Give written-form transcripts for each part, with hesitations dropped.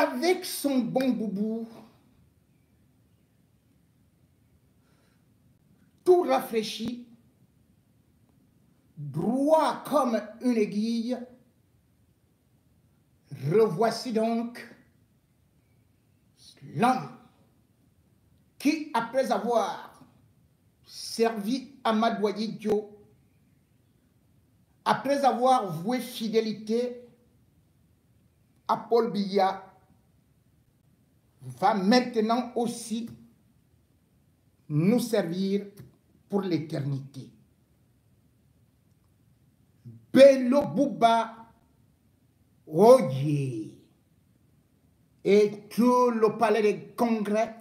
avec son bon boubou, tout rafraîchi, droit comme une aiguille, revoici donc l'homme qui, après avoir servi Amadou Diop, après avoir voué fidélité à Paul Biya, va maintenant aussi nous servir pour l'éternité. Bello Bouba Oye, et tout le palais des congrès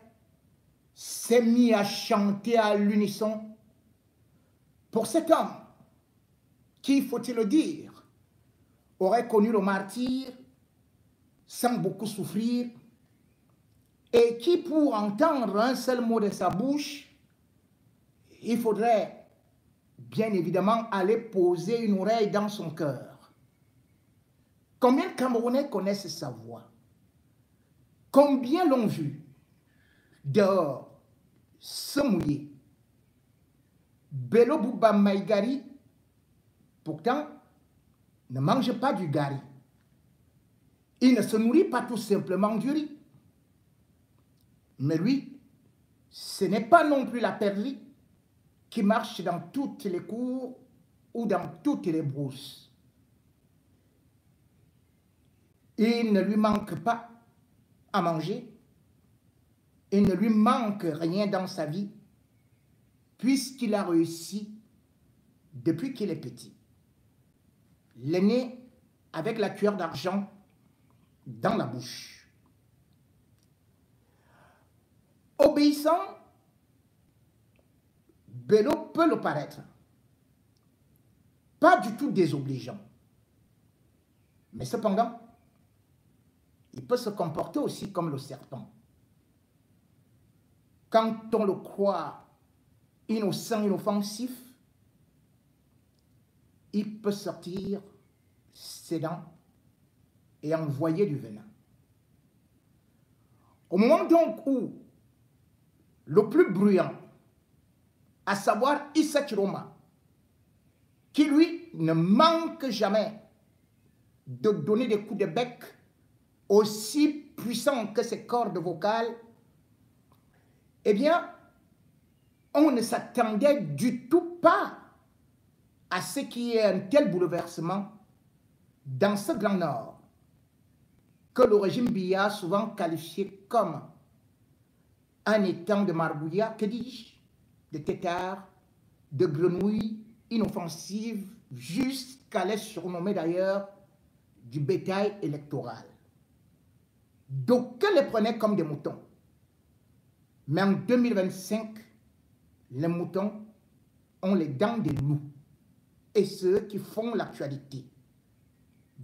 s'est mis à chanter à l'unisson pour cet homme qui, faut-il le dire, aurait connu le martyre sans beaucoup souffrir et qui, pour entendre un seul mot de sa bouche, il faudrait bien évidemment aller poser une oreille dans son cœur. Combien de Camerounais connaissent sa voix? Combien l'ont vu dehors se mouiller? Bello Bouba Maïgari, pourtant, ne mange pas du gari. Il ne se nourrit pas tout simplement du riz. Mais lui, ce n'est pas non plus la perdrix qui marche dans toutes les cours ou dans toutes les brousses. Il ne lui manque pas à manger. Il ne lui manque rien dans sa vie, puisqu'il a réussi depuis qu'il est petit. L'aîné avec la cuillère d'argent dans la bouche. Obéissant, Bello peut le paraître. Pas du tout désobligeant. Mais cependant, il peut se comporter aussi comme le serpent. Quand on le croit innocent, inoffensif, il peut sortir ses dents et envoyer du venin. Au moment donc où le plus bruyant, à savoir Issa Chiroma, qui lui ne manque jamais de donner des coups de bec aussi puissants que ses cordes vocales, eh bien, on ne s'attendait du tout pas à ce qu'il y ait un tel bouleversement dans ce Grand Nord, que le régime Biya a souvent qualifié comme un étang de marbouillat, que dis-je, de têtards, de grenouilles inoffensives, jusqu'à les surnommer d'ailleurs du bétail électoral. D'aucuns les prenaient comme des moutons. Mais en 2025, les moutons ont les dents des loups. Et ceux qui font l'actualité.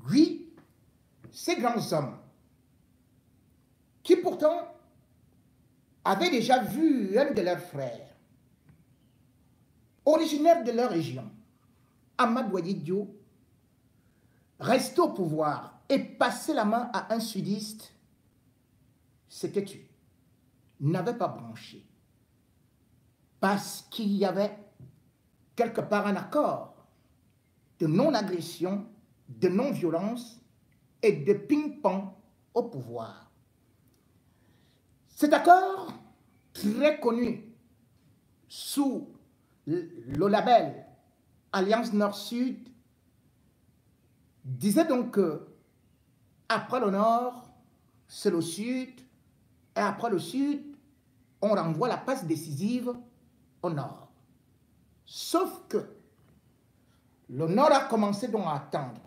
Oui, ces grands hommes, qui pourtant avaient déjà vu un de leurs frères, originaire de leur région, Amadou Diop, rester au pouvoir et passer la main à un sudiste, c'était tu. N'avait pas branché. Parce qu'il y avait quelque part un accord de non-agression, de non-violence et de ping-pong au pouvoir. Cet accord, très connu sous le label Alliance Nord-Sud, disait donc que après le Nord, c'est le Sud, et après le Sud, on renvoie la passe décisive au Nord. Sauf que le Nord a commencé donc à attendre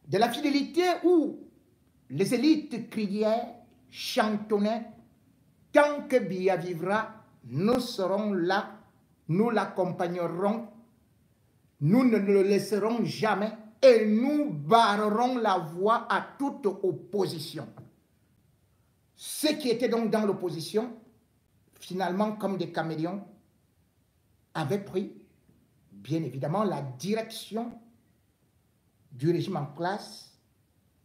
de la fidélité où les élites criaient, chantonnaient, tant que Biya vivra, nous serons là, nous l'accompagnerons, nous ne le laisserons jamais et nous barrerons la voie à toute opposition. Ceux qui étaient donc dans l'opposition, finalement comme des caméléons, avaient pris, bien évidemment, la direction du régime en place,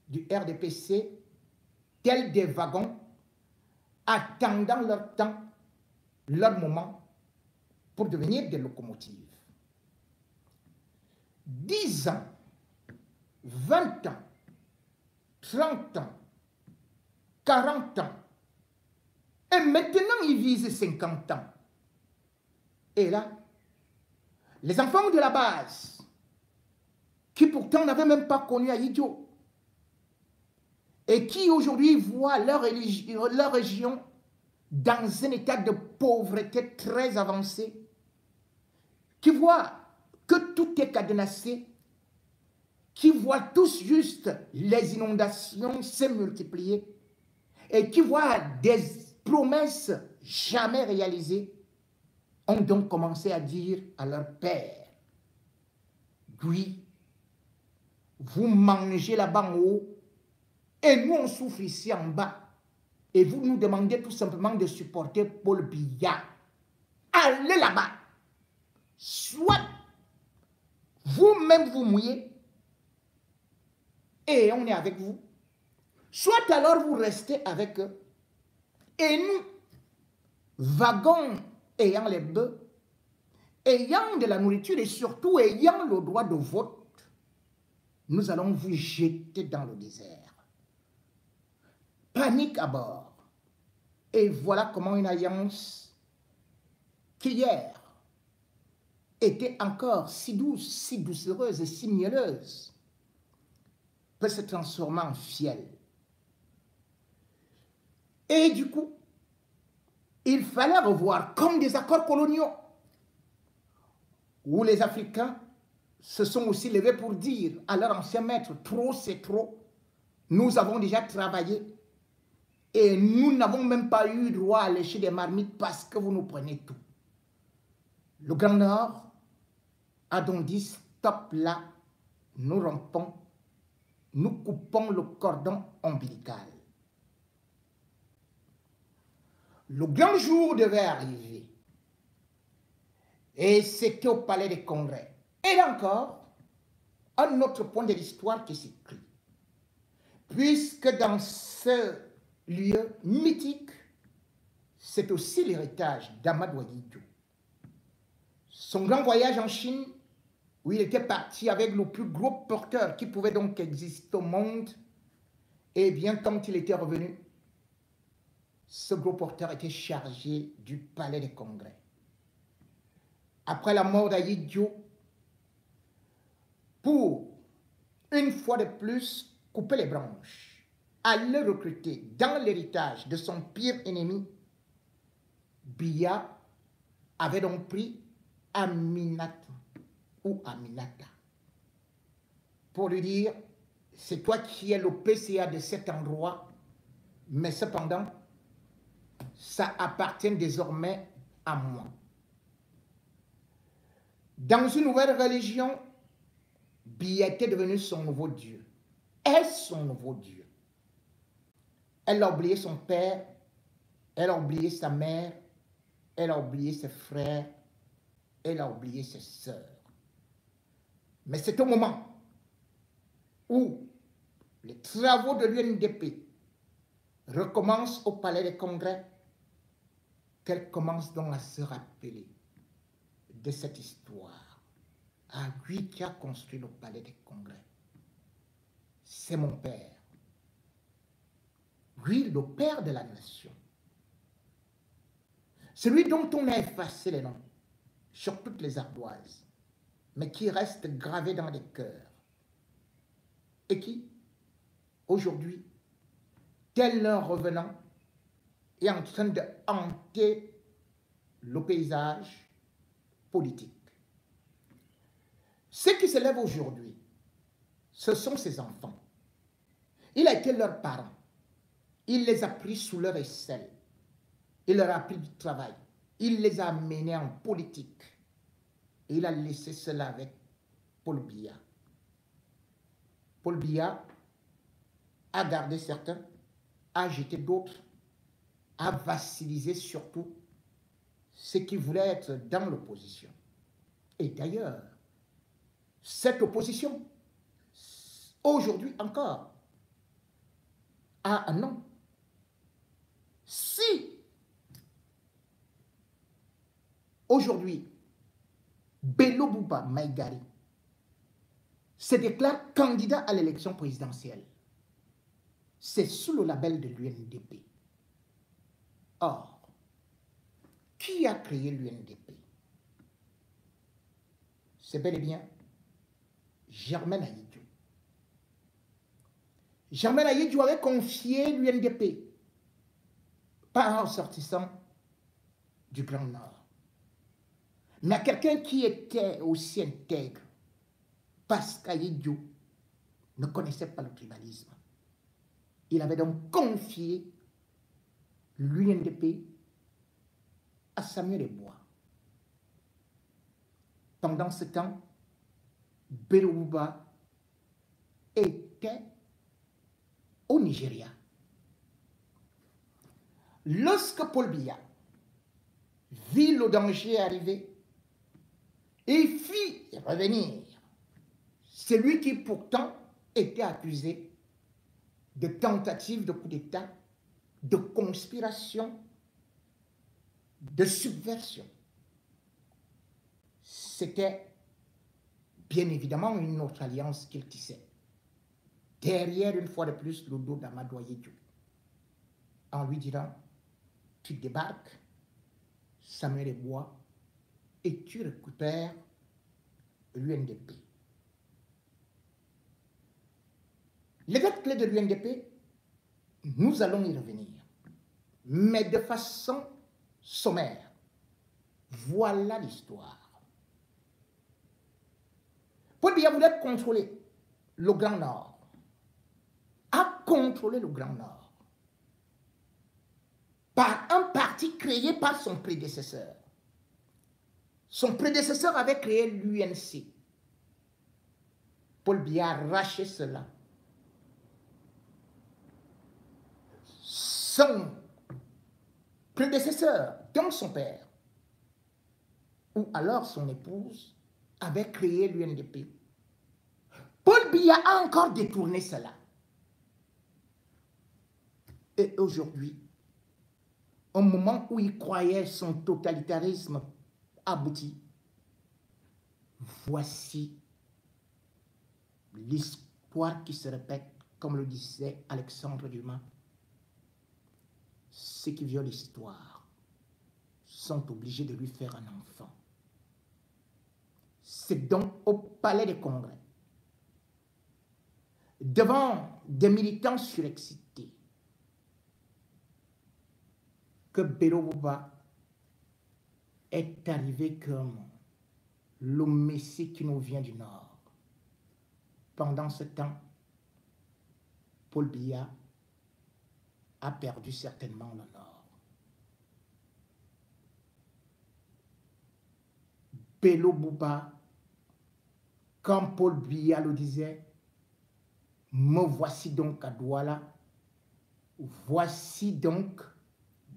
du RDPC tels des wagons, attendant leur temps, leur moment, pour devenir des locomotives. 10 ans, 20 ans, 30 ans, 40 ans, et maintenant ils visent 50 ans. Et là, les enfants de la base, qui pourtant n'avaient même pas connu Ahidjo, et qui aujourd'hui voient leur région dans un état de pauvreté très avancé, qui voient que tout est cadenassé, qui voient tous juste les inondations se multiplier, et qui voient des promesses jamais réalisées, ont donc commencé à dire à leur père, oui, vous mangez là-bas en haut, et nous on souffre ici en bas, et vous nous demandez tout simplement de supporter Paul Biya. Allez là-bas, soit vous-même vous mouillez, et on est avec vous, soit alors vous restez avec eux, et nous, wagons ayant les bœufs, ayant de la nourriture et surtout ayant le droit de vote, nous allons vous jeter dans le désert. Panique à bord. Et voilà comment une alliance qui hier était encore si douce, si doucereuse et si mielleuse peut se transformer en fiel. Et du coup, il fallait revoir comme des accords coloniaux où les Africains se sont aussi levés pour dire à leur ancien maître, trop c'est trop, nous avons déjà travaillé et nous n'avons même pas eu droit à lécher des marmites parce que vous nous prenez tout. Le Grand Nord a donc dit, stop là, nous rompons, nous coupons le cordon ombilical. Le grand jour devait arriver. Et c'était au Palais des Congrès. Et là encore, un autre point de l'histoire qui s'écrit. Puisque dans ce lieu mythique, c'est aussi l'héritage d'Amadou Ahidjo. Son grand voyage en Chine, où il était parti avec le plus gros porteur qui pouvait donc exister au monde, et bien quand il était revenu, ce gros porteur était chargé du Palais des Congrès. Après la mort d'Ahidjo, pour une fois de plus couper les branches, aller recruter dans l'héritage de son pire ennemi, Biya avait donc pris Aminata ou Aminata pour lui dire, c'est toi qui es le PCA de cet endroit, mais cependant, ça appartient désormais à moi. Dans une nouvelle religion, Biya était devenu son nouveau Dieu. Est-ce son nouveau Dieu? Elle a oublié son père, elle a oublié sa mère, elle a oublié ses frères, elle a oublié ses sœurs. Mais c'est au moment où les travaux de l'UNDP recommencent au Palais des Congrès qu'elle commence donc à se rappeler de cette histoire. Ah, lui qui a construit le Palais des Congrès, c'est mon père. Lui, le père de la nation. Celui dont on a effacé les noms sur toutes les ardoises, mais qui reste gravé dans les cœurs. Et qui, aujourd'hui, tel un revenant, est en train de hanter le paysage politique. Ceux qui se lèvent aujourd'hui, ce sont ses enfants. Il a été leurs parents. Il les a pris sous leur aisselle. Il leur a appris du travail. Il les a menés en politique. Et il a laissé cela avec Paul Biya. Paul Biya a gardé certains, a jeté d'autres, a vassilisé surtout ceux qui voulaient être dans l'opposition. Et d'ailleurs, cette opposition, aujourd'hui encore, a un nom. aujourd'hui, Bello Bouba Maïgari se déclare candidat à l'élection présidentielle. C'est sous le label de l'UNDP. Or, qui a créé l'UNDP? C'est bel et bien Germaine Aïdjo. Germaine Aïdjo avait confié l'UNDP par un ressortissant du Grand Nord, mais à quelqu'un qui était aussi intègre, parce qu'Aïdjo ne connaissait pas le tribalisme. Il avait donc confié l'UNDP à Samuel Ebois. Pendant ce temps, Bello Bouba était au Nigeria. Lorsque Paul Biya vit le danger arriver, il fit revenir celui qui pourtant était accusé de tentative de coup d'État, de conspiration, de subversion. C'était bien évidemment une autre alliance qu'il tissait. Derrière, une fois de plus, le dos d'Amadou Aïdjo, en lui disant, tu débarques, Samuel Ebois, et tu récupères l'UNDP. Les dates clés de l'UNDP, nous allons y revenir, mais de façon sommaire. Voilà l'histoire. Paul Biya voulait contrôler le Grand Nord, a contrôlé le Grand Nord par un parti créé par son prédécesseur. Son prédécesseur avait créé l'UNC. Paul Biya a arraché cela. Son prédécesseur, donc son père, ou alors son épouse, avait créé l'UNDP. Paul Biya a encore détourné cela. Et aujourd'hui, au moment où il croyait son totalitarisme abouti, voici l'histoire qui se répète, comme le disait Alexandre Dumas. Ceux qui violent l'histoire sont obligés de lui faire un enfant. C'est donc au Palais des Congrès, devant des militants surexcités, que Bello Bouba est arrivé comme le Messie qui nous vient du Nord. Pendant ce temps, Paul Biya a perdu certainement le Nord. Bello Bouba, comme Paul Biya le disait, me voici donc à Douala, voici donc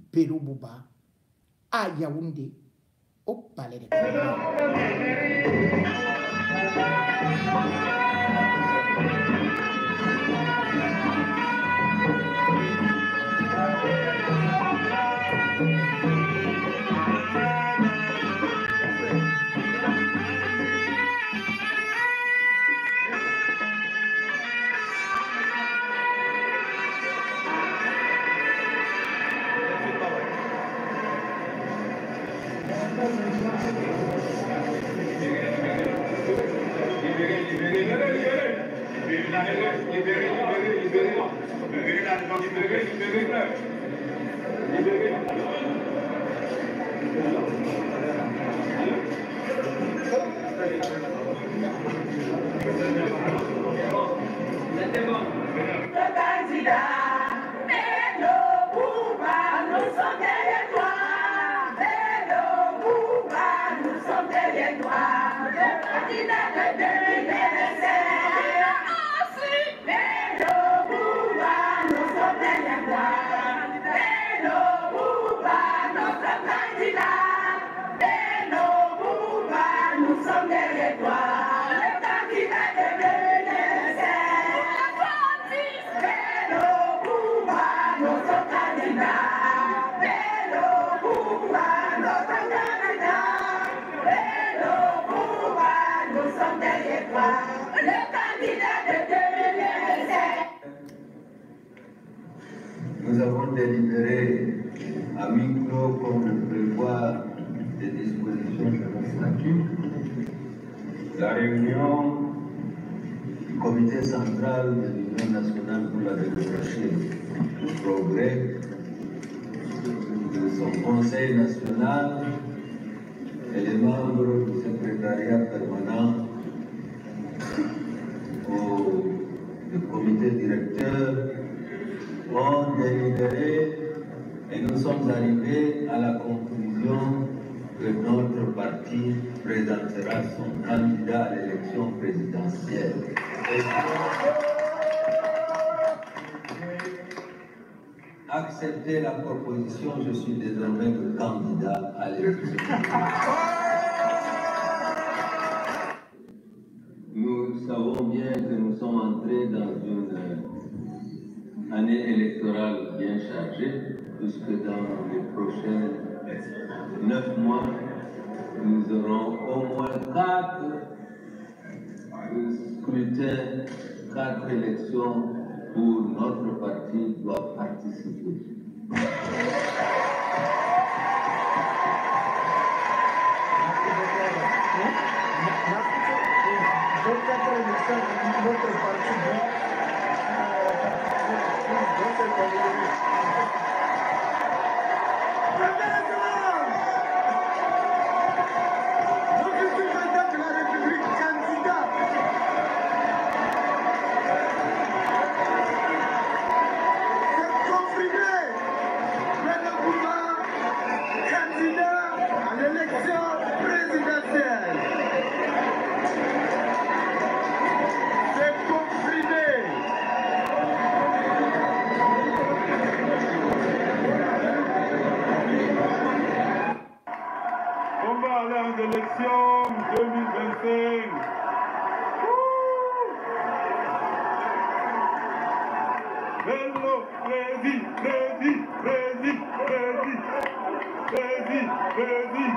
Bello Bouba à Yaoundé, au Palais des Congrès. nous avons délibéré à micro comme le prévoit des dispositions de notre statut. La réunion du comité central de l'Union nationale pour la démocratie et le progrès, de son conseil national et les membres du secrétariat permanent du comité directeur ont délibéré et nous sommes arrivés à la conclusion que notre parti présentera son candidat à l'élection présidentielle. Accepter la proposition, je suis désormais le candidat à l'élection. Nous savons bien que nous sommes entrés dans une année électorale bien chargée, puisque dans les prochains 9 mois, nous aurons au moins 4 scrutins, 4 élections où notre parti doit participer. Élection 2025. Hello, ready, ready, ready, ready, ready, ready.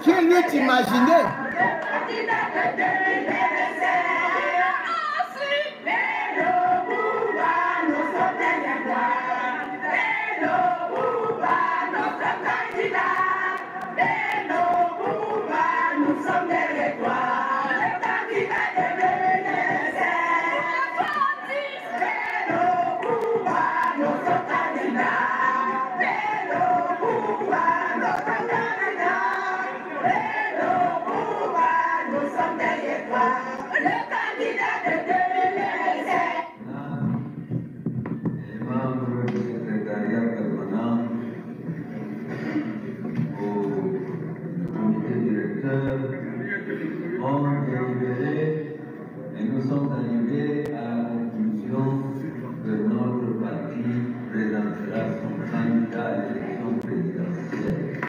Qui l'eût imaginé? Ont délibéré et nous sommes arrivés à la conclusion que notre parti présentera son candidat à l'élection présidentielle.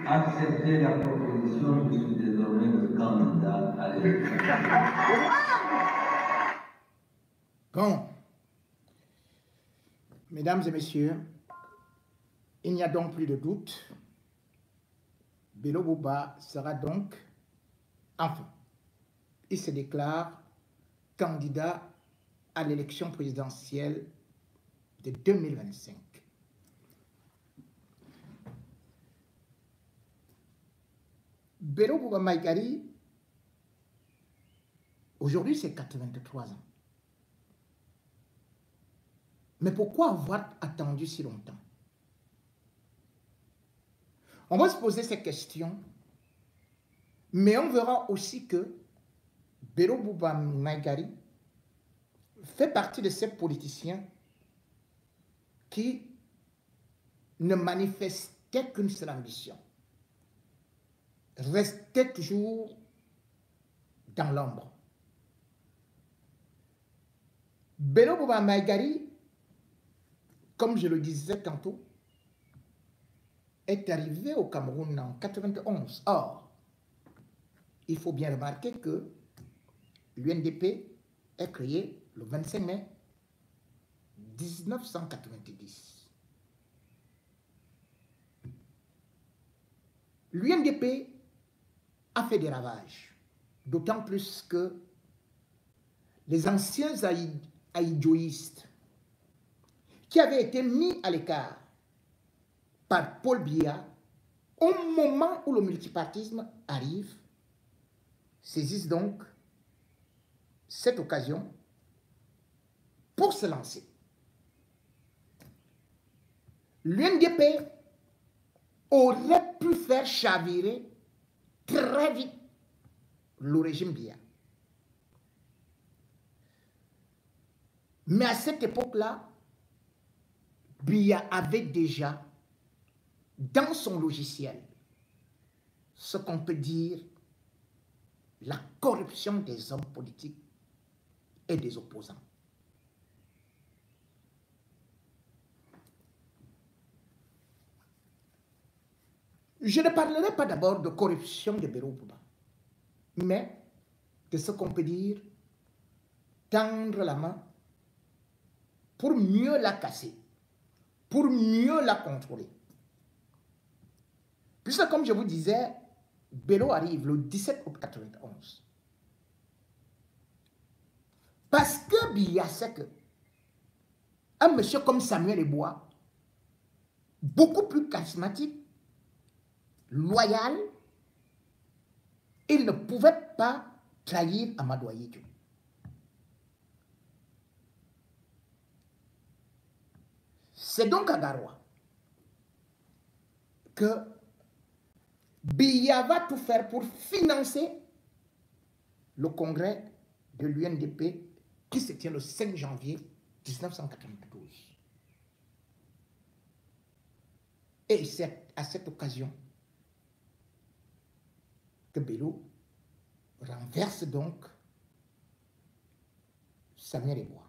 Accepter la proposition, je suis désormais le candidat à l'élection. Bon, mesdames et messieurs, il n'y a donc plus de doute. Bello Bouba sera donc, enfin, il se déclare candidat à l'élection présidentielle de 2025. Bello Bouba Maïkari, aujourd'hui c'est 83 ans. Mais pourquoi avoir attendu si longtemps? On va se poser ces questions, mais on verra aussi que Bello Bouba Maïkari fait partie de ces politiciens qui ne manifestait qu'une seule ambition. Restait toujours dans l'ombre. Bello Bouba Maïgari, comme je le disais tantôt, est arrivé au Cameroun en 91. Or, il faut bien remarquer que l'UNDP est créé le 25 mai 1990. L'UNDP a fait des ravages, d'autant plus que les anciens aïdioïstes qui avaient été mis à l'écart par Paul Biya au moment où le multipartisme arrive, saisissent donc cette occasion pour se lancer. L'UNDP aurait pu faire chavirer très vite le régime Biya. Mais à cette époque-là, Biya avait déjà dans son logiciel ce qu'on peut dire la corruption des hommes politiques et des opposants. Je ne parlerai pas d'abord de corruption de Bello Bouba, mais de ce qu'on peut dire tendre la main pour mieux la casser, pour mieux la contrôler. Puisque, comme je vous disais, Bello arrive le 17 août 1991. Parce que Biya sait que un monsieur comme Samuel Eboa, beaucoup plus charismatique, loyal, il ne pouvait pas trahir Amadou Ahidjo. C'est donc à Garoua que Biya va tout faire pour financer le congrès de l'UNDP qui se tient le 5 janvier 1992. Et c'est à cette occasion que Bello renverse donc Samuel Eboa.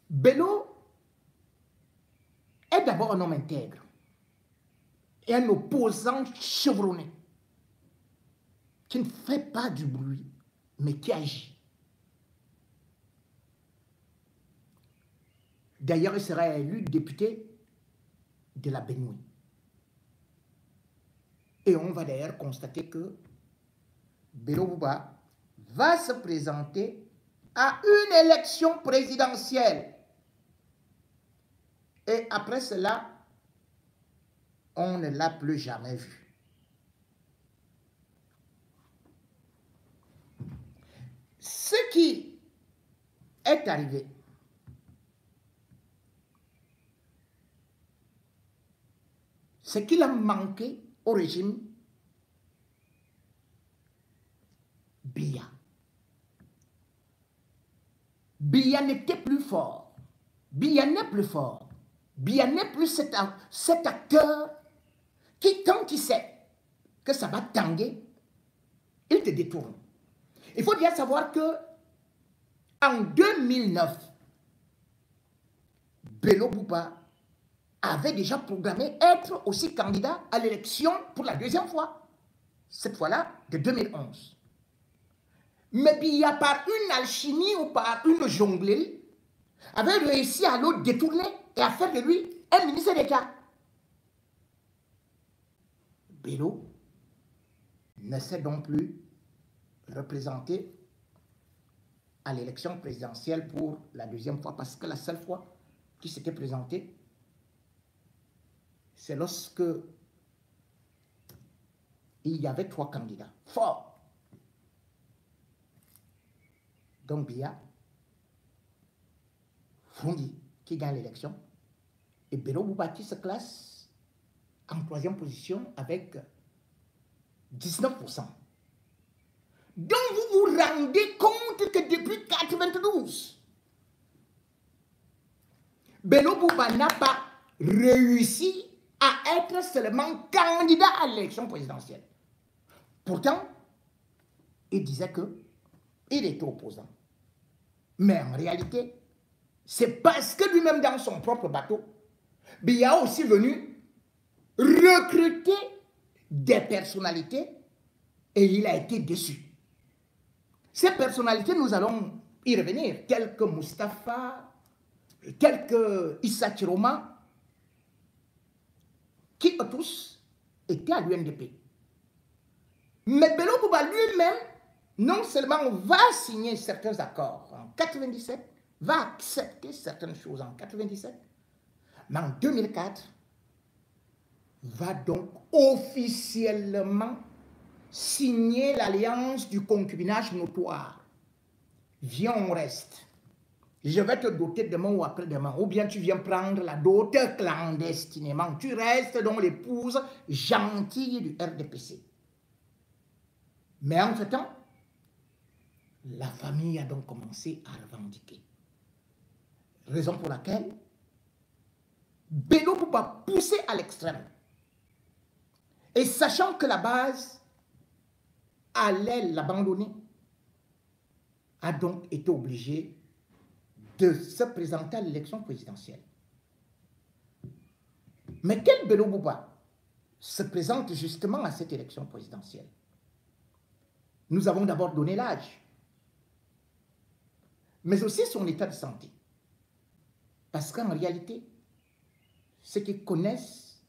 Bello est d'abord un homme intègre et un opposant chevronné qui ne fait pas du bruit, mais qui agit. D'ailleurs, il sera élu député de la Benue. Et on va d'ailleurs constater que Bello Bouba va se présenter à une élection présidentielle. Et après cela, on ne l'a plus jamais vu. Ce qui est arrivé, c'est qu'il a manqué au régime Biya. Biya n'était plus fort. Biya n'est plus fort. Biya n'est plus cet acteur qui, quand il sait que ça va tanguer, il te détourne. Il faut bien savoir que en 2009, Bello Bouba avait déjà programmé être aussi candidat à l'élection pour la deuxième fois, cette fois-là de 2011. Mais Biya, par une alchimie ou par une jonglerie, avait réussi à le détourner et à faire de lui un ministre d'État. Bello ne s'est donc plus représenté à l'élection présidentielle pour la deuxième fois, parce que la seule fois qu'il s'était présenté, c'est lorsque il y avait 3 candidats forts. Donc Biya, Fondi qui gagne l'élection, et Bello Bouba qui se classe en 3e position avec 19%. Donc vous vous rendez compte que depuis 1992, Bello Bouba n'a pas réussi à être seulement candidat à l'élection présidentielle. Pourtant, il disait qu'il était opposant. Mais en réalité, c'est parce que lui-même dans son propre bateau, Biya a aussi venu recruter des personnalités et il a été déçu. Ces personnalités, nous allons y revenir, telles que Mustapha, tels que Issa Chiroma, qui tous étaient à l'UNDP. Mais Bello Bouba lui-même, non seulement va signer certains accords en 97, va accepter certaines choses en 97, mais en 2004, va donc officiellement signer l'alliance du concubinage notoire. Viens, on reste. Je vais te doter demain ou après-demain. Ou bien tu viens prendre la dot clandestinement. Tu restes donc l'épouse gentille du RDPC. Mais entre-temps, la famille a donc commencé à revendiquer. Raison pour laquelle Bello Bouba poussé à l'extrême. Et sachant que la base allait l'abandonner, a donc été obligé de se présenter à l'élection présidentielle. Mais quel Bello Bouba se présente justement à cette élection présidentielle? Nous avons d'abord donné l'âge, mais aussi son état de santé. Parce qu'en réalité, ceux qui connaissent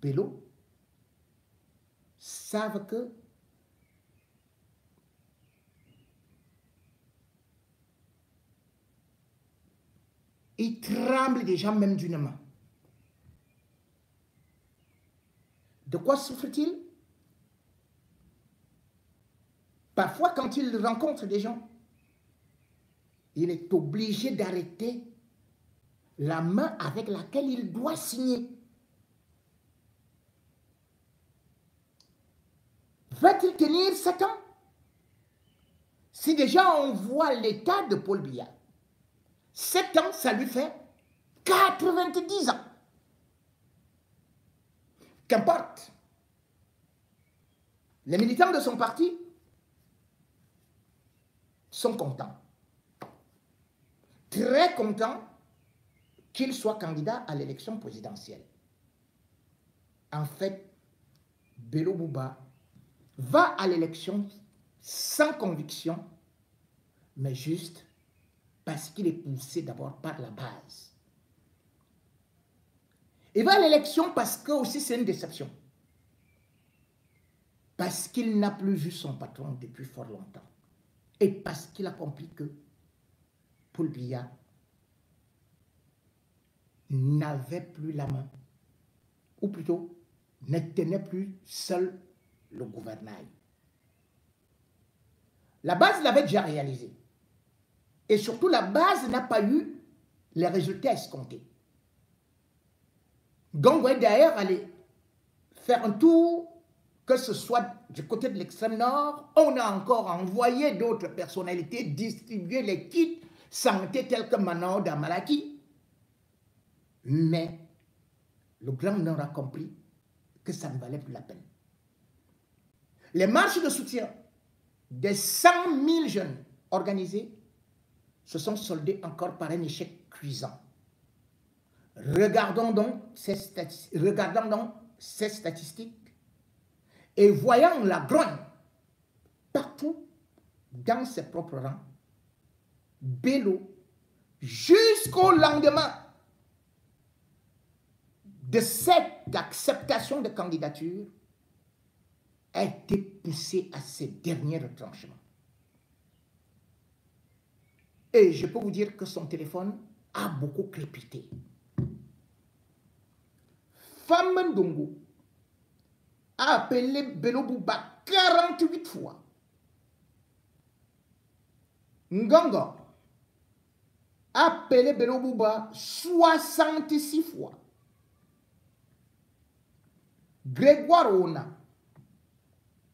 Bello savent que il tremble déjà même d'une main. De quoi souffre-t-il? Parfois, quand il rencontre des gens, il est obligé d'arrêter la main avec laquelle il doit signer. Va-t-il tenir 7 ans? Si déjà on voit l'état de Paul Biya, 7 ans, ça lui fait 90 ans. Qu'importe. Les militants de son parti sont contents. Très contents qu'il soit candidat à l'élection présidentielle. En fait, Bello Bouba va à l'élection sans conviction, mais juste parce qu'il est poussé d'abord par la base. Il va à l'élection parce que aussi c'est une déception. Parce qu'il n'a plus vu son patron depuis fort longtemps. Et parce qu'il a compris que Paul Biya n'avait plus la main, ou plutôt ne tenait plus seul le gouvernail. La base l'avait déjà réalisé. Et surtout, la base n'a pas eu les résultats escomptés. Gongwe d'ailleurs allait faire un tour, que ce soit du côté de l'extrême nord, on a encore envoyé d'autres personnalités distribuer les kits santé tels que Manon Damalaki. Mais le grand nord a compris que ça ne valait plus la peine. Les marches de soutien des 100 000 jeunes organisés se sont soldées encore par un échec cuisant. Regardons donc ces statistiques et voyant la grogne partout dans ses propres rangs, Bello, jusqu'au lendemain de cette acceptation de candidature, a été poussé à ses derniers retranchements. Et je peux vous dire que son téléphone a beaucoup crépité. Femme Ndongo a appelé Bello Bouba 48 fois. Ngongo a appelé Bello Bouba 66 fois. Grégoire Ona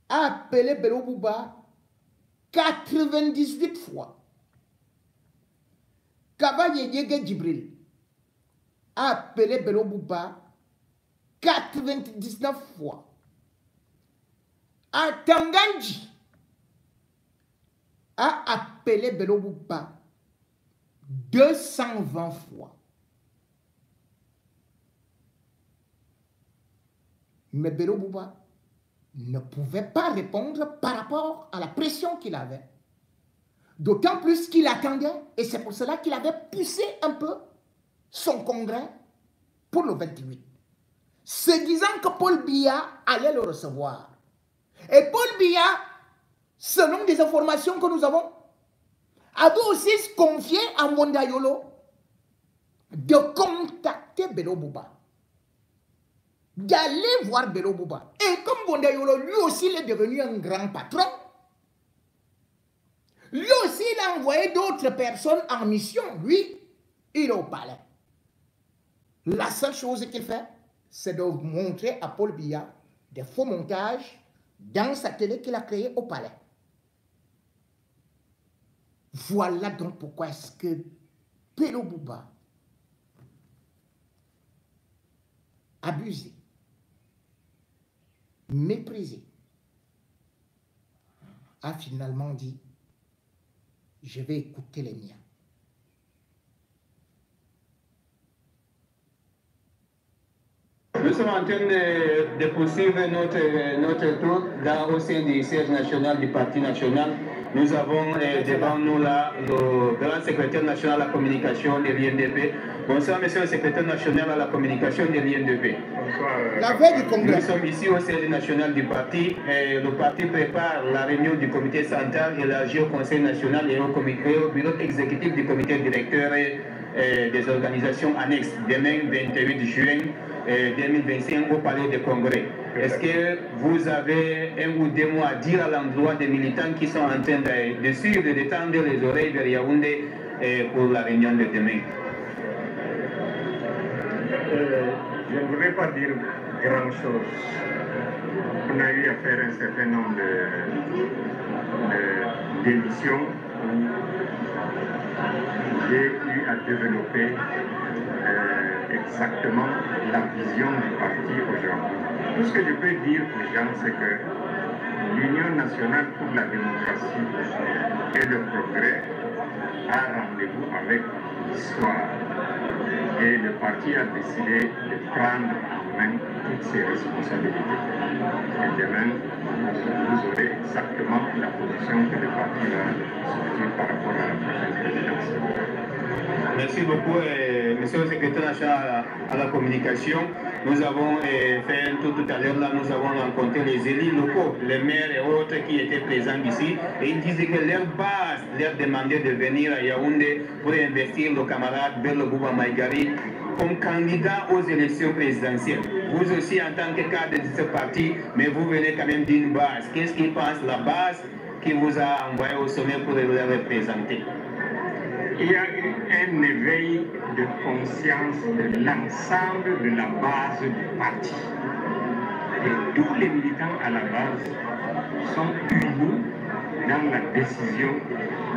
a appelé Bello Bouba 98 fois. Kaba Yege Djibril a appelé Bello Bouba 99 fois. Tangandji a appelé Bello Bouba 220 fois. Mais Bello Bouba ne pouvait pas répondre par rapport à la pression qu'il avait. D'autant plus qu'il attendait, et c'est pour cela qu'il avait poussé un peu son congrès pour le 28. Se disant que Paul Biya allait le recevoir. Et Paul Biya, selon des informations que nous avons, avait aussi confié à Mondayolo de contacter Bello Bouba, d'aller voir Bello Bouba. Et comme Mondayolo, lui aussi, il est devenu un grand patron, lui aussi, il a envoyé d'autres personnes en mission. Lui, il est au palais. La seule chose qu'il fait, c'est de montrer à Paul Biya des faux montages dans sa télé qu'il a créé au palais. Voilà donc pourquoi est-ce que Bello Bouba, abusé, méprisé, a finalement dit: je vais écouter les miens. Nous sommes en train de poursuivre notre tour au sein du siège national du Parti national. Nous avons devant nous là le grand secrétaire national à la communication de l'INDP. Bonsoir, monsieur le secrétaire national à la communication de l'INDP. La veille du congrès. Nous sommes ici au siège national du parti. Le parti prépare la réunion du comité central élargi au conseil national et au bureau exécutif du comité directeur et des organisations annexes demain 28 juin 2025 au palais de congrès. Est-ce que vous avez un ou deux mots à dire à l'endroit des militants qui sont en train de suivre, de tendre les oreilles vers Yaoundé pour la réunion de demain? Je ne voudrais pas dire grand-chose. On a eu à faire un certain nombre d'émissions où j'ai eu à développer exactement la vision du parti aujourd'hui. Tout ce que je peux dire aux gens, c'est que l'Union nationale pour la démocratie et le progrès a rendez-vous avec l'histoire. Et le parti a décidé de prendre en main toutes ses responsabilités. Et demain, vous aurez exactement la position que le parti va sortir par rapport à la prochaine présidentielle. Merci beaucoup, monsieur le secrétaire national à la communication. Nous avons fait un tour tout à l'heure, là, nous avons rencontré les élus locaux, les maires et autres qui étaient présents ici. Et ils disaient que leur base leur demandait de venir à Yaoundé pour investir le camarade Bello Bouba Maïgari comme candidat aux élections présidentielles. Vous aussi, en tant que cadre de ce parti, mais vous venez quand même d'une base. Qu'est-ce qu'ils pensent, la base qui vous a envoyé au sommet pour le représenter? Il y a eu un éveil de conscience de l'ensemble de la base du parti. Et tous les militants à la base sont unis dans la décision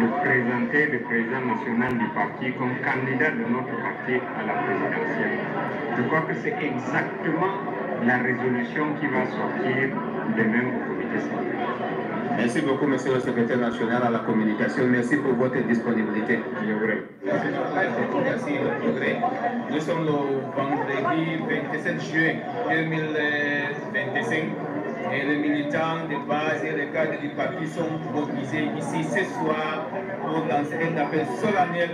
de présenter le président national du parti comme candidat de notre parti à la présidentielle. Je crois que c'est exactement la résolution qui va sortir demain au comité central. Merci beaucoup, monsieur le secrétaire national à la communication. Merci pour votre disponibilité. Merci, Progrès. Nous sommes le vendredi 27 juin 2025 et les militants de base et les cadres du parti sont mobilisés ici ce soir pour lancer un appel solennel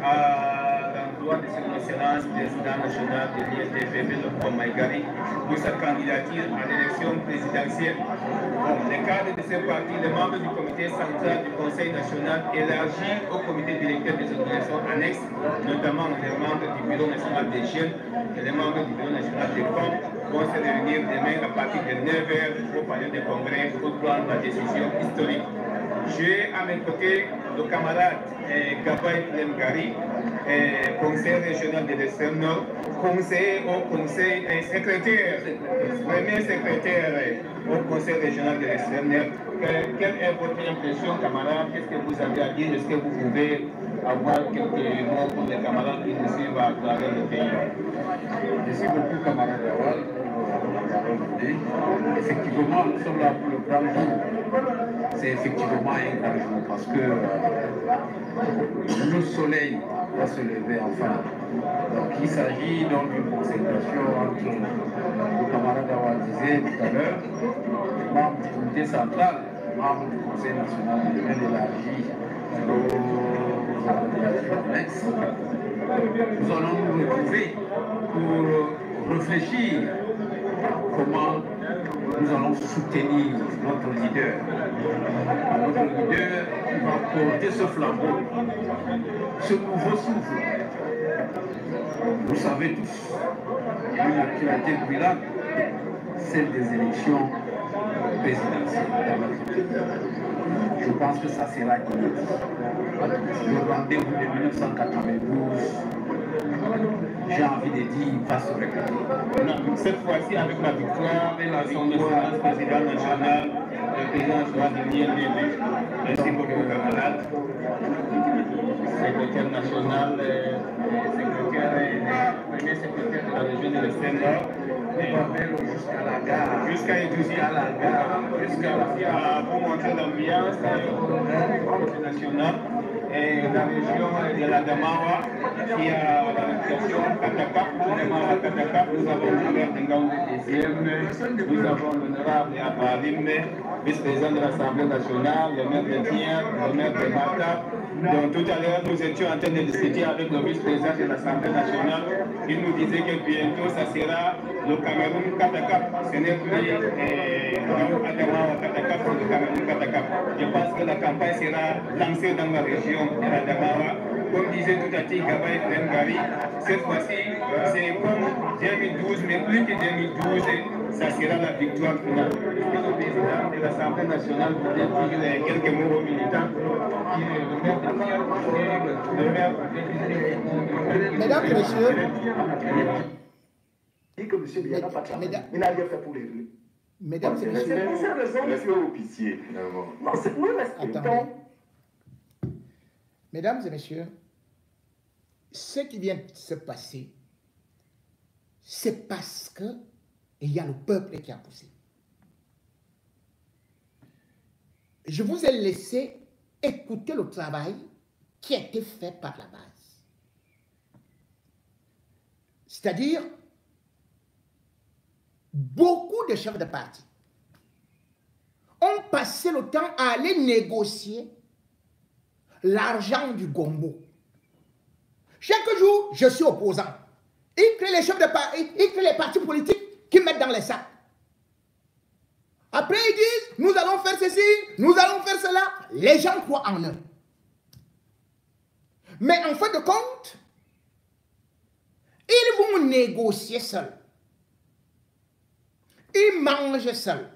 à l'endroit de son excellence président national de l'INDP, Bello Bouba Maïgari, pour sa candidature à l'élection présidentielle. Bon, les cadres de ce parti, les membres du comité central du Conseil national élargi au comité directeur des organisations annexes, notamment les membres du bureau national des jeunes et les membres du bureau national des femmes, vont se réunir demain à partir de 9h au palais de congrès pour prendre la décision historique. J'ai à mes côtés le camarade Gabaï Lemgari, conseiller régional de l'Extrême Nord, conseiller au conseil, secrétaire, premier secrétaire au conseil régional de l'Extrême Nord. Quelle est votre impression, camarade? Qu'est-ce que vous avez à dire? Est-ce que vous pouvez avoir quelques mots pour les camarades qui nous suivent à travers le pays. Merci beaucoup, camarade Awal, pour la parole donnée. Effectivement, nous sommes là pour le grand jour. C'est effectivement un grand jour parce que le soleil va se lever enfin. Donc il s'agit donc d'une concertation entre le camarade Awal disait tout à l'heure, les membres du comité central, membres du Conseil national de domaine élargi aux organisations annexes. Nous allons nous retrouver pour réfléchir comment nous allons soutenir notre leader. Notre leader qui va porter ce flambeau, ce nouveau souffle. Vous savez tous, il y a une actualité brûlante, celle des élections présidentielles dans notre pays. Je pense que ça sera inédit. Le rendez-vous de 1992, j'ai envie de dire, va se répéter. Cette fois-ci, avec la victoire de son excellence président national, le président Joao Daniel Lévy. Merci beaucoup, camarade. Secrétaire national, premier secrétaire de la région de l'Extrême Nord. Jusqu'à la gare. Jusqu'à la gare. Pour montrer l'ambiance nationale. Et la région de la Damawa, qui a l'organisation Kataka, nous avons le maire de Ngaoundé deuxième, nous avons l'honorable Abalim, vice-président de l'Assemblée nationale, le maire de Tien, le maire de Mata. Donc tout à l'heure, nous étions en train de discuter avec le vice-président de l'Assemblée nationale. Il nous disait que bientôt, ça sera le Cameroun Kataka. Ce n'est plus Adamawa Kataka, c'est le Cameroun Kataka. Je pense que la campagne sera lancée dans la région de la Damawa. Comme disait tout à l'heure Gabaï Gari, cette fois-ci, c'est comme 2012, mais plus que 2012, ça sera la victoire finale. Le président de l'Assemblée nationale voudrait dire quelques mots aux militants. Mesdames et messieurs, dit que M. Biya n'a pas travaillé. Il n'a rien fait pour les rues. mesdames et messieurs, C'est pour cette raison Respect que... au pitié, finalement. Non, c'est nous respectons. attendez. Mesdames et messieurs, ce qui vient de se passer, c'est parce que il y a le peuple qui a poussé. Je vous ai laissé écouter le travail qui a été fait par la base. C'est-à-dire, beaucoup de chefs de parti ont passé le temps à aller négocier l'argent du gombo. Chaque jour, je suis opposant. Ils créent les chefs de parti, ils créent les partis politiques qui mettent dans les sacs. Après, ils disent, nous allons faire ceci, nous allons faire cela. Les gens croient en eux. Mais en fin de compte, ils vont négocier seuls. Ils mangent seuls.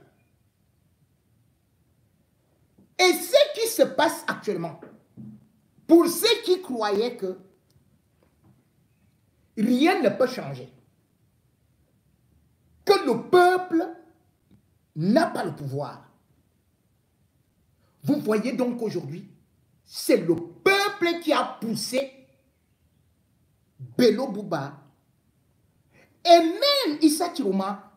Et ce qui se passe actuellement, pour ceux qui croyaient que rien ne peut changer, que le peuple n'a pas le pouvoir. Vous voyez donc aujourd'hui, c'est le peuple qui a poussé Bello Bouba et même Issa Chiroma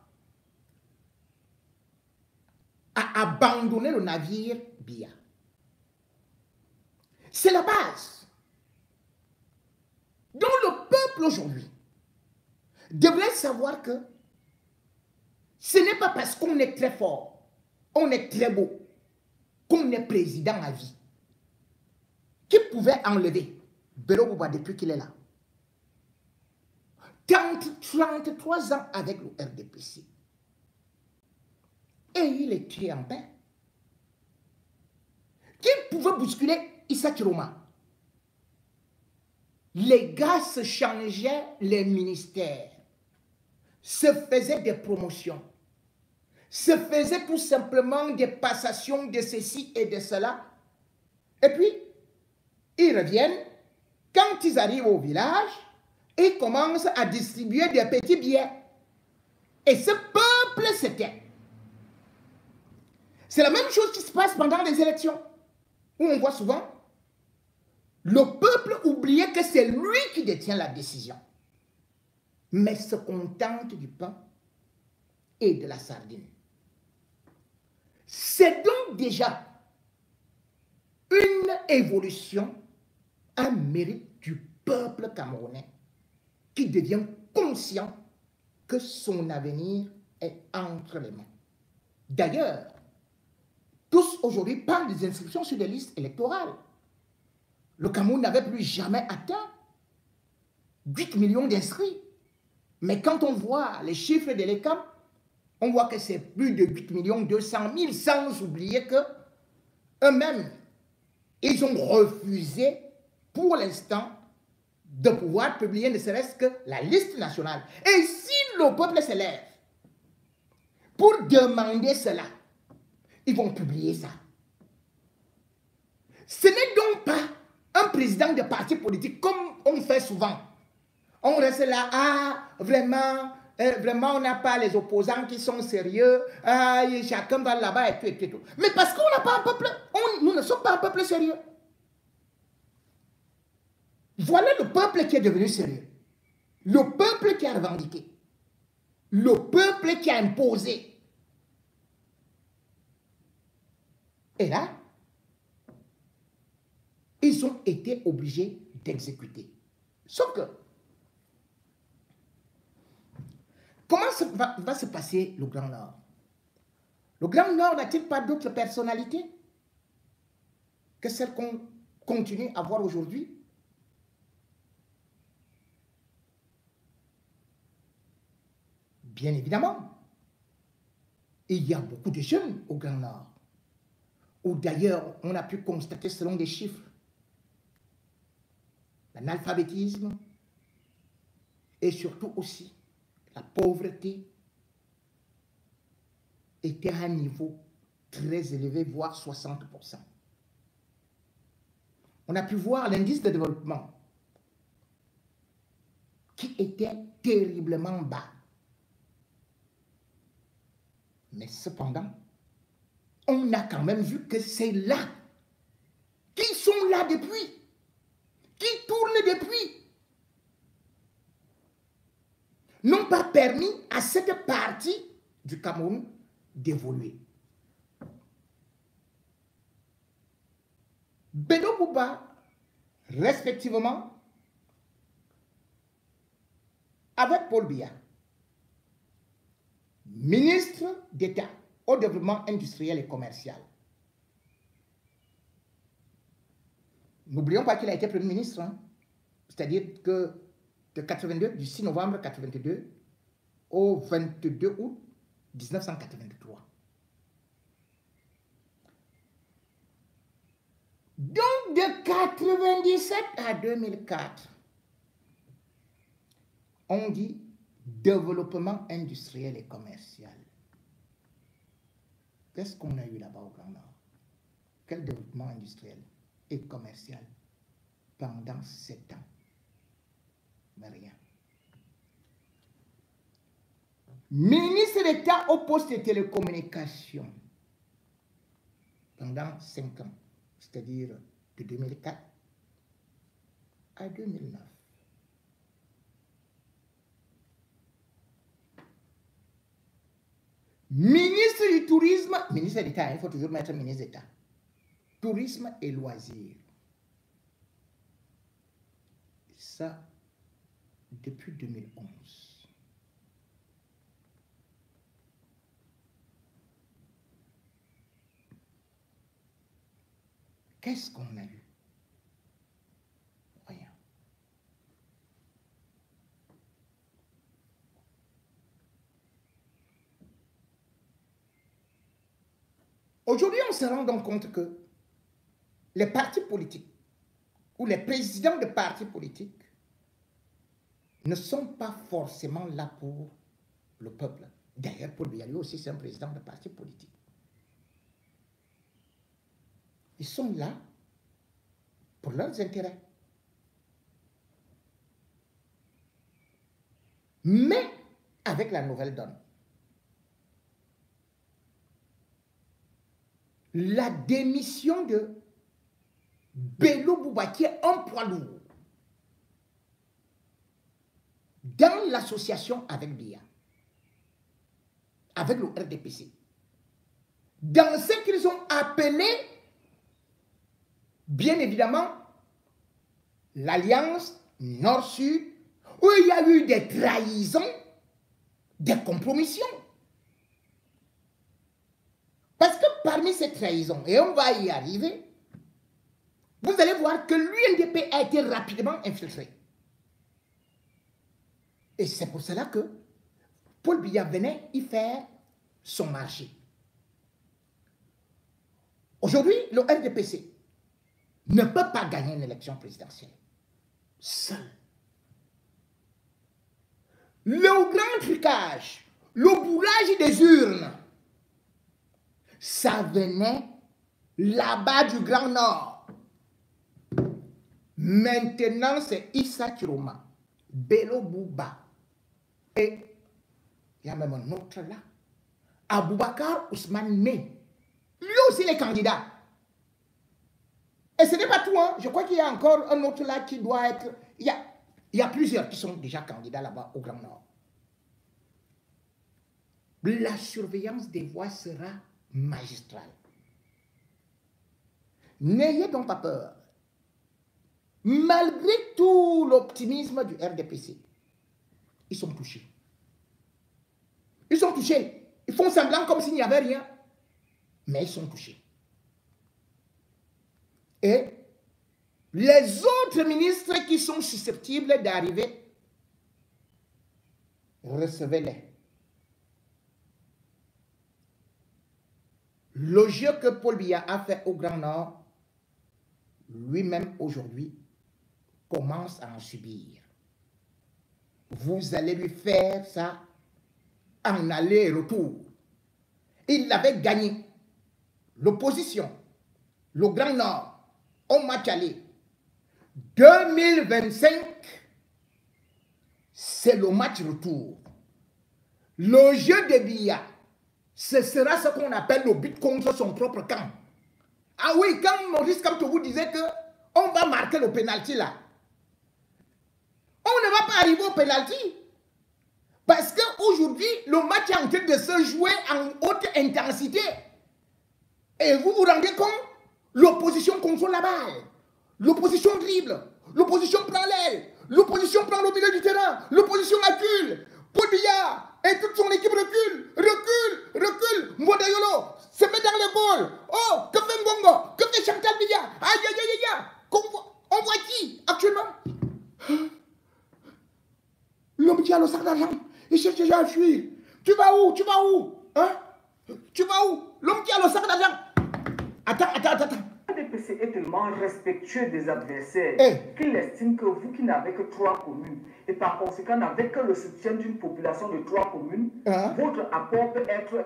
à abandonner le navire Biya. C'est la base. Donc le peuple aujourd'hui devrait savoir que ce n'est pas parce qu'on est très fort, on est très beau, qu'on est président à vie, qui pouvait enlever Bello Bouba depuis qu'il est là. 33 ans avec le RDPC. Et il est tué en paix. Qui pouvait bousculer Issa Chiroma? Les gars se changeaient les ministères, se faisaient des promotions, se faisaient tout simplement des passations de ceci et de cela. Et puis, ils reviennent, quand ils arrivent au village, ils commencent à distribuer des petits billets. Et ce peuple s'était. C'est la même chose qui se passe pendant les élections, où on voit souvent Le peuple oubliait que c'est lui qui détient la décision, mais se contente du pain et de la sardine. C'est donc déjà une évolution, un mérite du peuple camerounais qui devient conscient que son avenir est entre les mains. D'ailleurs, tous aujourd'hui parlent des inscriptions sur des listes électorales. Le Cameroun n'avait plus jamais atteint 8 millions d'inscrits. Mais quand on voit les chiffres de l'ECAM, on voit que c'est plus de 8 200 000, sans oublier que eux-mêmes, ils ont refusé pour l'instant de pouvoir publier ne serait-ce que la liste nationale. Et si le peuple se lève pour demander cela, ils vont publier ça. Ce n'est donc pas un président de parti politique comme on fait souvent. On reste là, ah, vraiment, on n'a pas les opposants qui sont sérieux, ah, chacun va là-bas et tout, et tout. Mais parce qu'on n'a pas un peuple, nous ne sommes pas un peuple sérieux. Voilà le peuple qui est devenu sérieux. Le peuple qui a revendiqué. Le peuple qui a imposé. Et là, ils ont été obligés d'exécuter. Sauf que, comment va se passer le Grand Nord? Le Grand Nord n'a-t-il pas d'autres personnalités que celles qu'on continue à voir aujourd'hui? Bien évidemment, il y a beaucoup de jeunes au Grand Nord, où d'ailleurs on a pu constater selon des chiffres l'analphabétisme et surtout aussi la pauvreté était à un niveau très élevé, voire 60%. On a pu voir l'indice de développement qui était terriblement bas. Mais cependant, on a quand même vu que c'est là, qu'ils sont là depuis, qui tournent depuis, n'ont pas permis à cette partie du Cameroun d'évoluer. Bédo Bouba, respectivement, avec Paul Biya, ministre d'État au développement industriel et commercial. N'oublions pas qu'il a été Premier ministre, hein? C'est-à-dire que de 82, du 6 novembre 82 au 22 août 1983. Donc de 97 à 2004, on dit développement industriel et commercial. Qu'est-ce qu'on a eu là-bas au Grand Nord? Quel développement industriel et commercial pendant 7 ans? Mais rien. Ministre d'État au poste de télécommunications pendant 5 ans, c'est-à-dire de 2004 à 2009. Ministre du Tourisme, ministre d'État, il faut toujours mettre ministre d'État. Tourisme et loisirs. Ça, depuis 2011. Qu'est-ce qu'on a eu? Rien. Aujourd'hui, on se rend donc compte que les partis politiques ou les présidents de partis politiques ne sont pas forcément là pour le peuple. D'ailleurs, Paul Biya aussi, c'est un président de parti politique. Ils sont là pour leurs intérêts. Mais avec la nouvelle donne. La démission de Bello Bouba, qui est un poids lourd, dans l'association avec BIA, avec le RDPC, dans ce qu'ils ont appelé, bien évidemment, l'Alliance Nord-Sud, où il y a eu des trahisons, des compromissions. Parce que parmi ces trahisons, et on va y arriver, vous allez voir que l'UNDP a été rapidement infiltré. Et c'est pour cela que Paul Biya venait y faire son marché. Aujourd'hui, le RDPC ne peut pas gagner une élection présidentielle seul. Le grand trucage, le bourrage des urnes, ça venait là-bas du Grand Nord. Maintenant, c'est Issa Chiroma, Bello Bouba. Et il y a même un autre là, Aboubakar Ousmane Mé. Lui aussi, les candidats. Et ce n'est pas tout, hein. Je crois qu'il y a encore un autre là qui doit être... Il y a plusieurs qui sont déjà candidats là-bas au Grand Nord. La surveillance des voix sera magistrale. N'ayez donc pas peur. Malgré tout l'optimisme du RDPC, ils sont touchés. Ils sont touchés. Ils font semblant comme s'il n'y avait rien. Mais ils sont touchés. Et les autres ministres qui sont susceptibles d'arriver, recevez-les. Le jeu que Paul Biya a fait au Grand Nord, lui-même aujourd'hui, commence à en subir. Vous allez lui faire ça en aller-retour. Il l'avait gagné. L'opposition, le Grand Nord, au match aller. 2025, c'est le match retour. Le jeu de Biya, ce sera ce qu'on appelle le but contre son propre camp. Ah oui, quand Maurice Kamto vous disait qu'on va marquer le pénalty là, on ne va pas arriver au pénalty. Parce qu'aujourd'hui, le match est en train de se jouer en haute intensité. Et vous vous rendez compte, l'opposition contrôle la balle. L'opposition dribble. L'opposition prend l'aile. L'opposition prend le milieu du terrain. L'opposition accule. Paul Biya et toute son équipe recule. Modayolo se met dans le bol. Oh, que fait Ngongo? Que fait Chantal Biya? Aïe. On voit qui actuellement? L'homme qui a le sac d'argent. Il cherche déjà à fuir. Tu vas où? Hein? Tu vas où? L'homme qui a le sac d'argent. Attends. Le RDPC est tellement respectueux des adversaires qu'il estime que vous qui n'avez que 3 communes et par conséquent n'avez que le soutien d'une population de 3 communes, votre apport peut être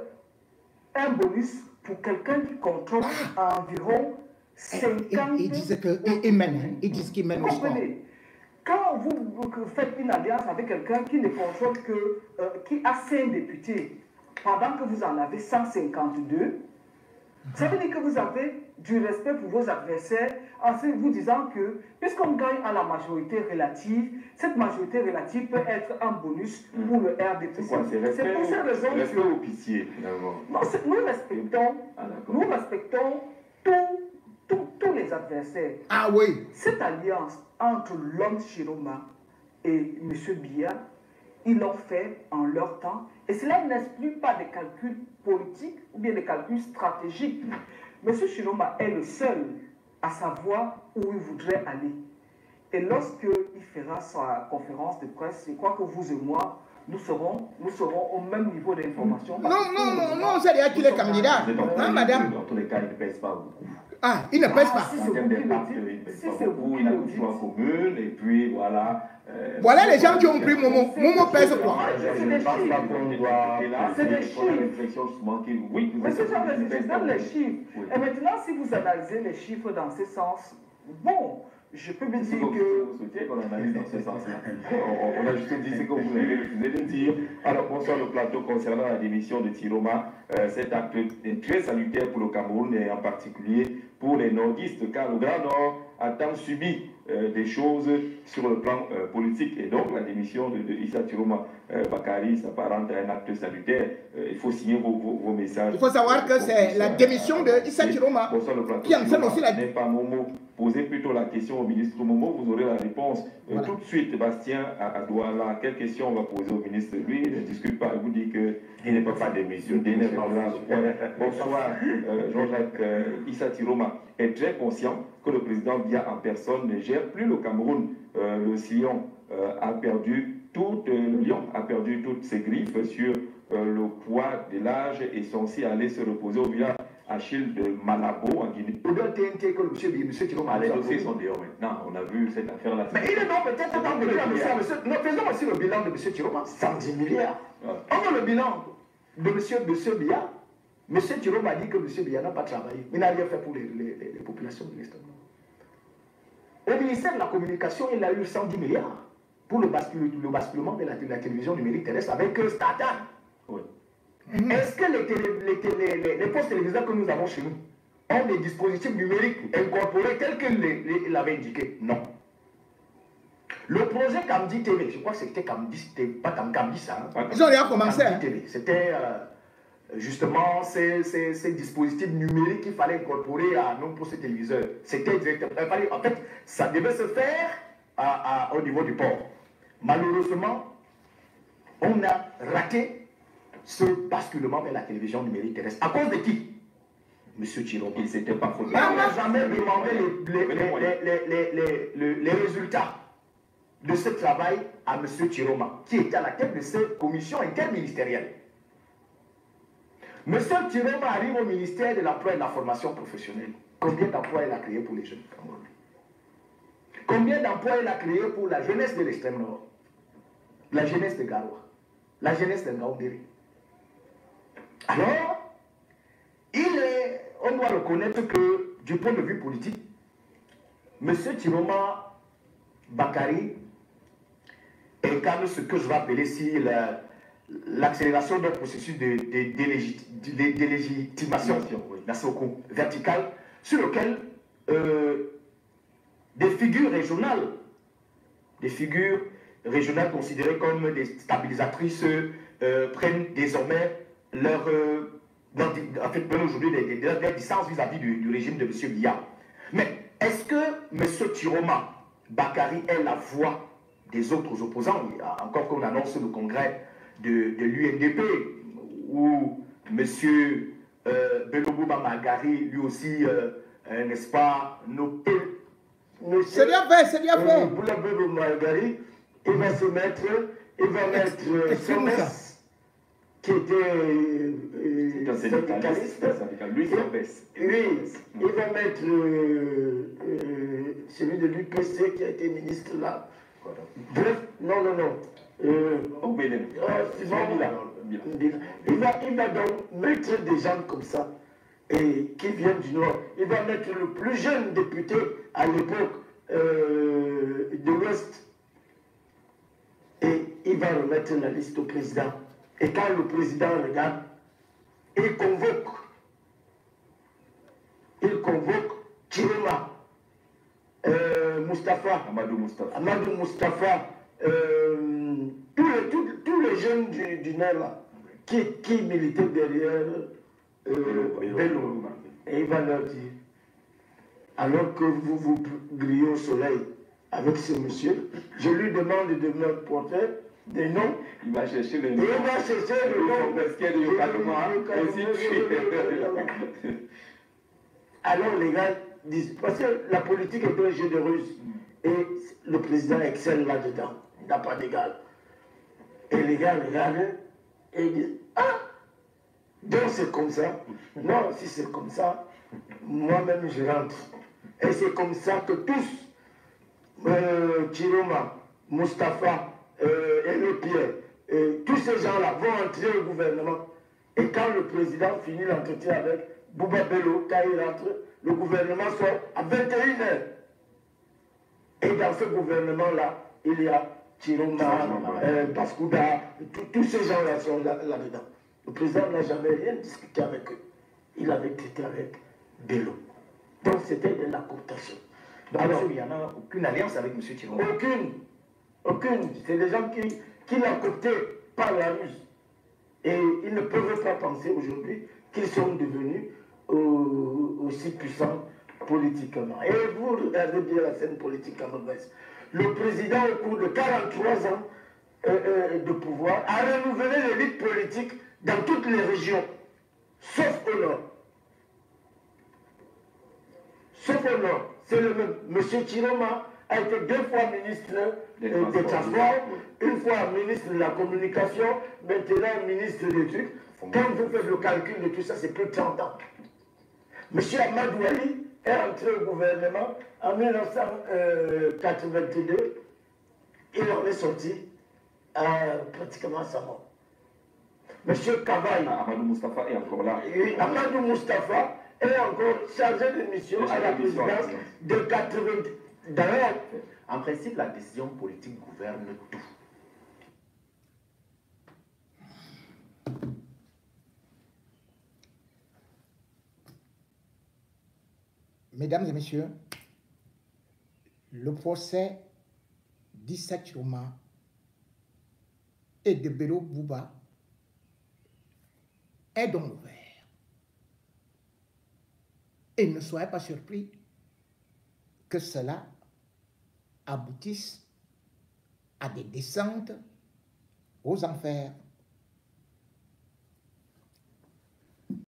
un bonus pour quelqu'un qui contrôle environ 50... Ils disent qu'ils mènent. Ils disent qu'ils mènent au sport. Quand vous faites une alliance avec quelqu'un qui ne contrôle que... qui a 5 députés, pendant que vous en avez 152, ça veut dire que vous avez du respect pour vos adversaires en vous disant que, puisqu'on gagne à la majorité relative, cette majorité relative peut être un bonus pour le RDPC. C'est pour cette raison que... au pitié, nous respectons tous les adversaires. Ah oui. Cette alliance entre l'homme Chiroma et M. Biya, ils l'ont fait en leur temps. Et cela n'exclut pas des calculs politiques ou bien des calculs stratégiques. M. Chiroma est le seul à savoir où il voudrait aller. Et lorsqu'il fera sa conférence de presse, je crois que vous et moi, nous serons au même niveau d'information. Non, c'est-à-dire qu'il est candidat. Hein, madame? Dans tous les cas, il ne pèse pas beaucoup. Ah, il ne pèse pas. En termes d'impact, il ne pèse pas beaucoup. Il a une choix commune, et puis voilà. Voilà les gens qui ont pris Momo. Momo pèse quoi? Je ne pense pas qu'on doit... C'est des chiffres. Oui, Monsieur Chavez, je donne les chiffres. Et maintenant, si vous analysez les chiffres dans ce sens, bon, je peux me dire que... Vous souhaitez qu'on analyse dans ce sens-là. On a juste dit ce que vous avez refusé de dire. Alors, bonsoir le plateau concernant la démission de Chiroma. Cet acte est très salutaire pour le Cameroun et en particulier pour pour les nordistes, car le Grand Nord a tant subi des choses sur le plan politique. Et donc, la démission de Issa Chiroma Bakary s'apparente à un acte salutaire. Il faut signer vos messages. Il faut savoir que c'est la démission de Issa Chiroma qui enseigne aussi la... N'est pas Momo. Posez plutôt la question au ministre Momo, vous aurez la réponse voilà. Tout de suite. Bastien à Douala, quelle question on va poser au ministre? Lui, il ne discute pas, il vous dit qu'il n'est pas démissionné. Bonsoir, Jean-Jacques. Issa Chiroma est très conscient que le président Biya en personne ne gère plus le Cameroun. Le Lion a perdu toutes ses griffes sur le poids de l'âge et censé aller se reposer au village Achille de Malabo en Guinée. M. Chiroma, les dossiers sont dehors maintenant. On a vu cette affaire-là. Mais il est donc peut-être dans le bilan de ça, monsieur. Nous faisons aussi le bilan de M. Chiroma, 110 milliards. On a le bilan de M. Biya. M. Chiroma a dit que M. Biya n'a pas travaillé. Il n'a rien fait pour les populations de l'Est. Au ministère de la Communication, il a eu 110 milliards pour le basculement de la télévision numérique terrestre avec Startan. Oui. Est-ce que les postes téléviseurs que nous avons chez nous ont des dispositifs numériques incorporés tels qu'il l'avait indiqué? Non. Le projet Kamdi TV, je crois que c'était Kamdi, c'était pas Kamdi ça. Hein? Ils ont déjà commencé. C'était justement ces dispositifs numériques qu'il fallait incorporer à nos postes téléviseurs. C'était directement. En fait, ça devait se faire au niveau du port. Malheureusement, on a raté ce basculement vers la télévision numérique terrestre. À cause de qui? Monsieur Chiroma. Il s'était pas foutu. On n'a jamais demandé les résultats de ce travail à Monsieur Chiroma, qui était à la tête de cette commission interministérielle. Monsieur Chiroma arrive au ministère de l'Emploi et de la Formation professionnelle. Combien d'emplois il a créé pour les jeunes Camerounais? Combien d'emplois il a créé pour la jeunesse de l'extrême nord? La jeunesse de Garoua, la jeunesse de Ngaoundéré. Alors, on doit reconnaître que, du point de vue politique, M. Chiroma Bakary incarne ce que je vais appeler ici l'accélération d'un processus de délégitimation verticale, sur lequel des figures régionales considérées comme des stabilisatrices prennent désormais leur aujourd'hui des distances vis-à-vis du régime de M. Biya. Mais est-ce que M. Chiroma Bakary est la voix des autres opposants? Encore qu'on annonce le congrès de l'UNDP, où M. Belobouba Magari, lui aussi, n'est-ce pas, c'est bien fait, c'est bien fait. Belobouba Magari, il va se mettre, Sommes, qui était un syndicaliste. Lui, il va mettre celui de l'UPC qui a été ministre là. Bref, non. Il va donc mettre des gens comme ça, et qui viennent du Nord. Il va mettre le plus jeune député à l'époque de l'Ouest. Et il va remettre la liste au président. Et quand le président regarde, il convoque Chiroma, Amadou Moustapha, tous les jeunes du Nord là, qui militaient derrière Bello. Et il va leur dire, alors que vous vous grillez au soleil avec ce monsieur, je lui demande de me porter des noms. Il va chercher les noms. Il va chercher le nom. Alors les gars disent, parce que la politique est un jeu de ruse. Et le président excelle là-dedans. Il n'a pas d'égal. Et les gars regardent et ils disent, ah, donc c'est comme ça. Non, si c'est comme ça, moi-même je rentre. Et c'est comme ça que tous, Chiroma, Moustapha, Aimé Pierre, tous ces gens-là vont entrer au gouvernement. Et quand le président finit l'entretien avec Bouba Bello, quand il rentre, le gouvernement sort à 21h. Et dans ce gouvernement-là, il y a Chiroma, Baskouda, tous ces gens-là sont là-dedans. Le président n'a jamais rien discuté avec eux. Il avait traité avec Bello. Donc c'était de la cooptation. Alors, il n'y en a aucune alliance avec M. Chiroma? Aucune. C'est des gens qui l'ont coopté par la ruse. Et ils ne peuvent pas penser aujourd'hui qu'ils sont devenus aussi puissants politiquement. Et vous regardez bien la scène politique camerounaise. Le président, au cours de 43 ans de pouvoir, a renouvelé l'élite politique dans toutes les régions, sauf au nord. Sauf au nord. C'est le même. M. Chiroma a été 2 fois ministre des Transports, une fois ministre de la Communication, maintenant ministre des trucs. Quand vous faites le calcul de tout ça, c'est plus de 30 ans. M. Amadou Ali est entré au gouvernement en 1982. Il en est sorti pratiquement à sa mort. M. Kavaï. Amadou Moustapha est encore là. Amadou Moustapha est encore chargé de mission à la présidence de 80. D'ailleurs, en principe, la décision politique gouverne tout. Mesdames et messieurs, le procès d'Issa Chiroma et de Bello Bouba est donc ouvert. Et ne soyez pas surpris que cela aboutisse à des descentes aux enfers.